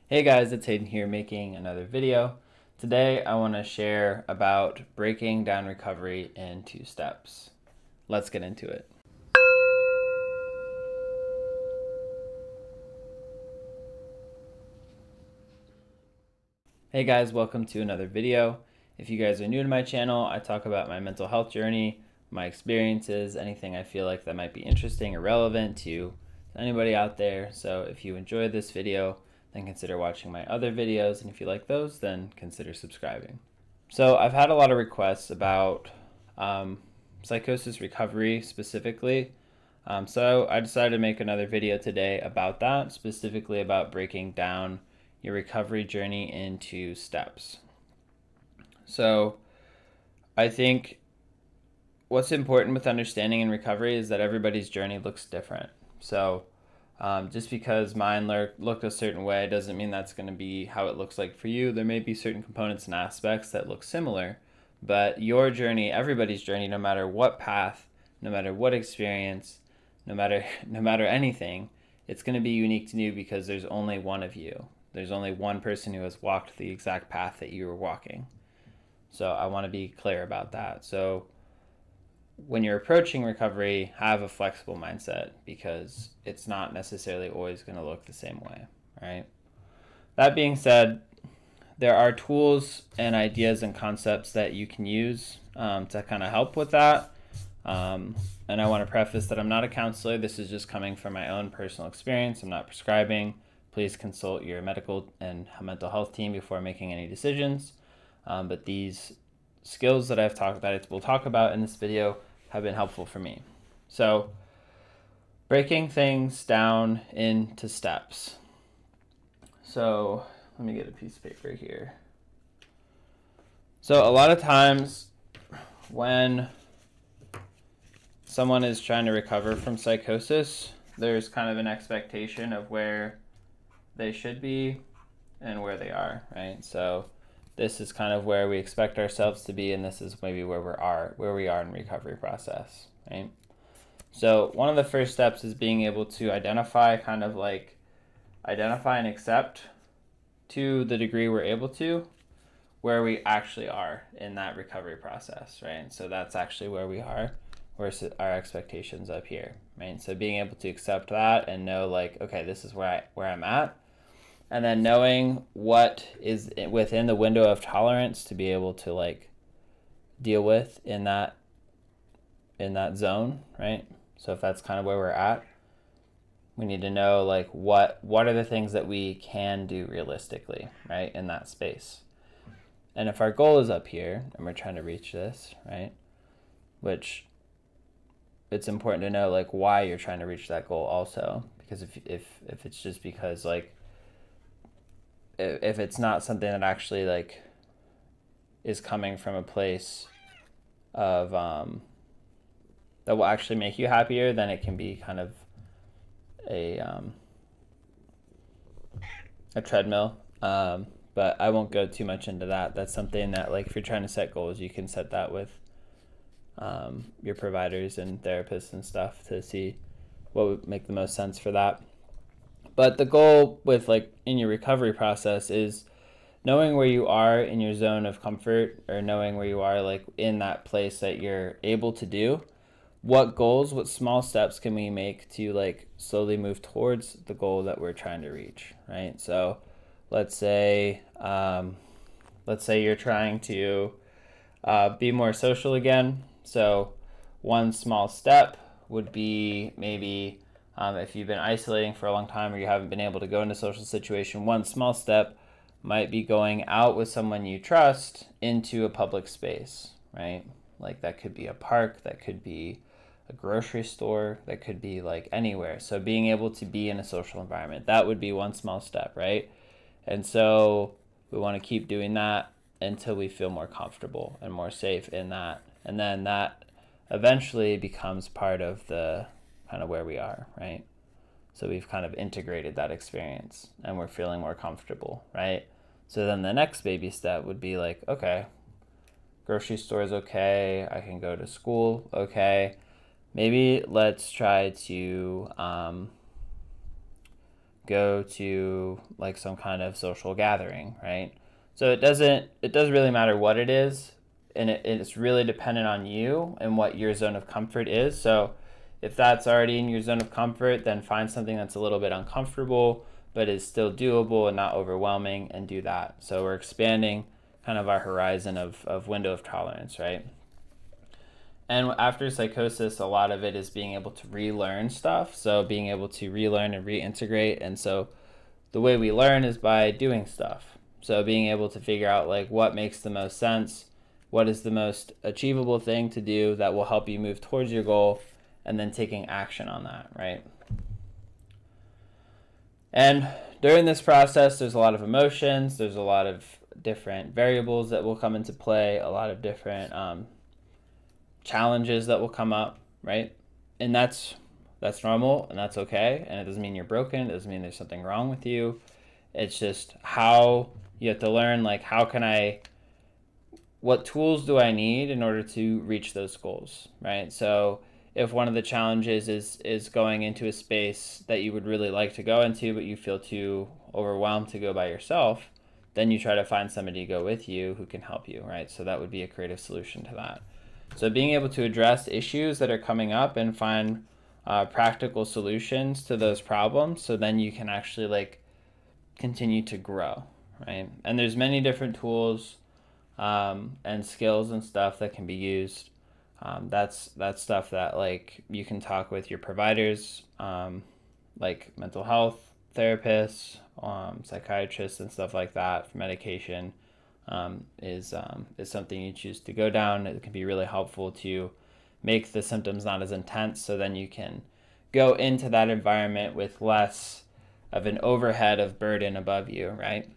Hey guys, it's Hayden here making another video. Today I want to share about breaking down recovery in 2 steps. Let's get into it. Hey guys, welcome to another video. If you guys are new to my channel, I talk about my mental health journey, my experiences, anything I feel like that might be interesting or relevant to anybody out there. So if you enjoyed this video, then consider watching my other videos, and if you like those, then consider subscribing. So I've had a lot of requests about psychosis recovery specifically. So I decided to make another video today about that, specifically about breaking down your recovery journey into steps. So I think what's important with understanding in recovery is that everybody's journey looks different. So just because mine looked a certain way doesn't mean that's going to be how it looks like for you. There may be certain components and aspects that look similar, but your journey, everybody's journey, no matter what path, no matter what experience, no matter anything, it's going to be unique to you because there's only one of you. There's only one person who has walked the exact path that you were walking. So I want to be clear about that. So when you're approaching recovery, have a flexible mindset because it's not necessarily always going to look the same way, right? That being said, there are tools and ideas and concepts that you can use to kind of help with that. And I want to preface that I'm not a counselor. This is just coming from my own personal experience. I'm not prescribing. Please consult your medical and mental health team before making any decisions. But these skills that we'll talk about in this video have been helpful for me. So breaking things down into steps. So let me get a piece of paper here. So a lot of times when someone is trying to recover from psychosis, there's kind of an expectation of where they should be and where they are, right? So this is kind of where we expect ourselves to be, and this is maybe where we are in recovery process, right? So one of the first steps is being able to identify and accept, to the degree we're able to, where we actually are in that recovery process, right? So that's actually where we are, where's our expectations up here, right? So being able to accept that and know, like, okay, this is where I'm at. And then knowing what is within the window of tolerance to be able to like deal with in that zone, right? So if that's kind of where we're at, we need to know like what are the things that we can do realistically, right, in that space. And if our goal is up here and we're trying to reach this, right, which it's important to know like why you're trying to reach that goal also, because if it's just because like if it's not something that actually like is coming from a place of that will actually make you happier, then it can be kind of a treadmill. But I won't go too much into that. That's something that, like, if you're trying to set goals, you can set that with your providers and therapists and stuff to see what would make the most sense for that. But the goal with, like, in your recovery process is knowing where you are in your zone of comfort, or knowing where you are, like, in that place that you're able to do. What small steps can we make to, like, slowly move towards the goal that we're trying to reach, right? So let's say you're trying to be more social again. So one small step would be maybe if you've been isolating for a long time or you haven't been able to go into a social situation, one small step might be going out with someone you trust into a public space, right? Like that could be a park, that could be a grocery store, that could be like anywhere. So being able to be in a social environment, that would be one small step, right? And so we want to keep doing that until we feel more comfortable and more safe in that. And then that eventually becomes part of the kind of where we are, right? So we've kind of integrated that experience and we're feeling more comfortable, right? So then the next baby step would be like, okay, grocery store is okay, I can go to school, okay. Maybe let's try to go to like some kind of social gathering, right? So it doesn't really matter what it is, and it's really dependent on you and what your zone of comfort is. So if that's already in your zone of comfort, then find something that's a little bit uncomfortable but is still doable and not overwhelming, and do that. So we're expanding kind of our horizon of window of tolerance, right? And after psychosis, a lot of it is being able to relearn stuff. So being able to relearn and reintegrate. And so the way we learn is by doing stuff. So being able to figure out like what makes the most sense, what is the most achievable thing to do that will help you move towards your goal, and then taking action on that, right? And during this process, there's a lot of emotions, there's a lot of different variables that will come into play, a lot of different challenges that will come up, right? And that's normal, and that's okay, and it doesn't mean you're broken, it doesn't mean there's something wrong with you. It's just how you have to learn, like, what tools do I need in order to reach those goals, right? So if one of the challenges is going into a space that you would really like to go into, but you feel too overwhelmed to go by yourself, then you try to find somebody to go with you who can help you, right? So that would be a creative solution to that. So being able to address issues that are coming up and find practical solutions to those problems, so then you can actually like continue to grow, right? And there's many different tools and skills and stuff that can be used. That's stuff that like you can talk with your providers, like mental health therapists, psychiatrists, and stuff like that for medication. Is something you choose to go down. It can be really helpful to make the symptoms not as intense, so then you can go into that environment with less of an overhead of burden above you, right?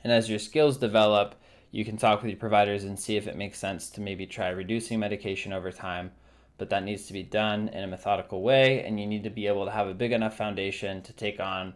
And as your skills develop, you can talk with your providers and see if it makes sense to maybe try reducing medication over time, but that needs to be done in a methodical way, and you need to be able to have a big enough foundation to take on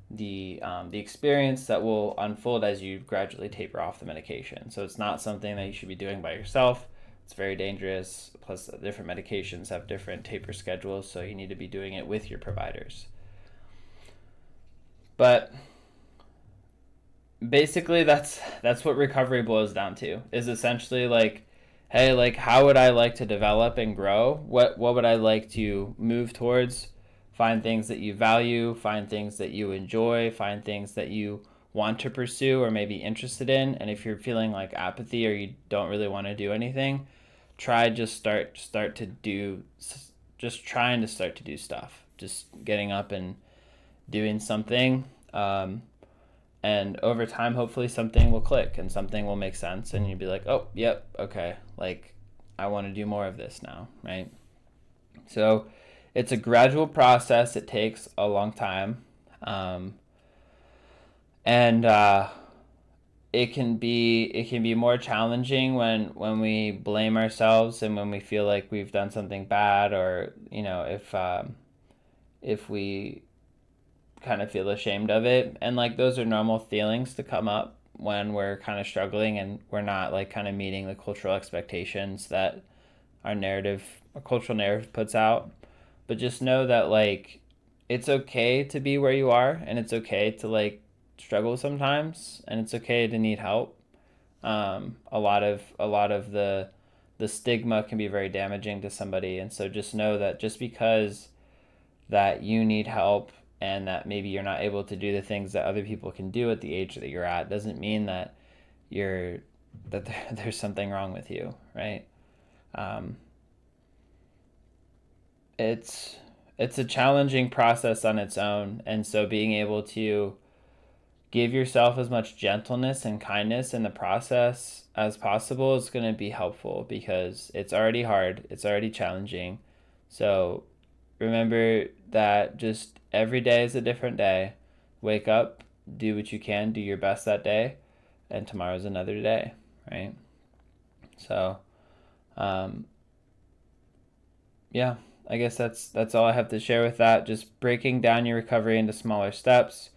the experience that will unfold as you gradually taper off the medication. So it's not something that you should be doing by yourself. It's very dangerous. Plus, different medications have different taper schedules, so you need to be doing it with your providers. But basically, that's what recovery boils down to. Is essentially like, hey, like how would I like to develop and grow? What would I like to move towards? Find things that you value, find things that you enjoy, find things that you want to pursue or maybe interested in. And if you're feeling like apathy or you don't really want to do anything, trying to start to do stuff. Just getting up and doing something. And over time, hopefully something will click and something will make sense. And you'll be like, oh, yep, okay. Like, I want to do more of this now, right? So it's a gradual process. It takes a long time. And it can be more challenging when we blame ourselves and when we feel like we've done something bad, or, you know, if we kind of feel ashamed of it. And like those are normal feelings to come up when we're kind of struggling and we're not like kind of meeting the cultural expectations that our cultural narrative puts out. But just know that like it's okay to be where you are, and it's okay to like struggle sometimes, and it's okay to need help. A lot of the stigma can be very damaging to somebody, and so just know that just because that you need help and that maybe you're not able to do the things that other people can do at the age that you're at doesn't mean that there's something wrong with you, right? It's a challenging process on its own, and so being able to give yourself as much gentleness and kindness in the process as possible is going to be helpful, because it's already hard, it's already challenging. So remember that just every day is a different day. Wake up, do what you can, do your best that day, and tomorrow's another day, right? So, yeah, I guess that's all I have to share with that. Just breaking down your recovery into smaller steps.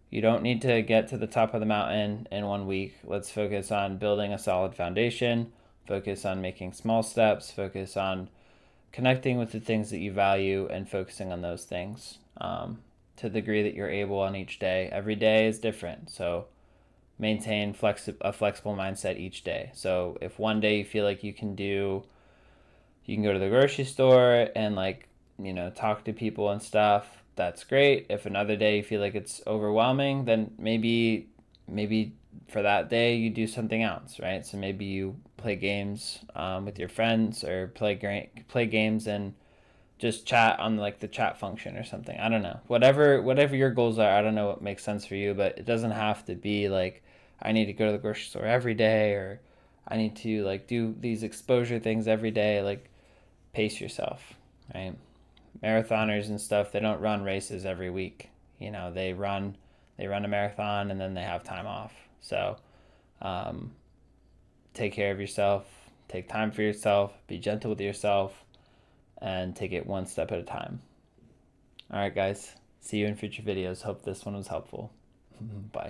You don't need to get to the top of the mountain in 1 week. Let's focus on building a solid foundation, focus on making small steps, focus on connecting with the things that you value and focusing on those things to the degree that you're able on each day. Every day is different, so maintain a flexible mindset each day. So if one day you feel like you can go to the grocery store and like, you know, talk to people and stuff, that's great. If another day you feel like it's overwhelming, then maybe for that day you do something else, right? So maybe you play games with your friends, or play games and just chat on like the chat function or something. I don't know. Whatever your goals are, I don't know what makes sense for you, but it doesn't have to be like I need to go to the grocery store every day, or I need to like do these exposure things every day. Like, pace yourself, right? Marathoners and stuff, they don't run races every week. You know, they run a marathon and then they have time off. So take care of yourself, take time for yourself, be gentle with yourself, and take it one step at a time. All right, guys. See you in future videos. Hope this one was helpful. Bye.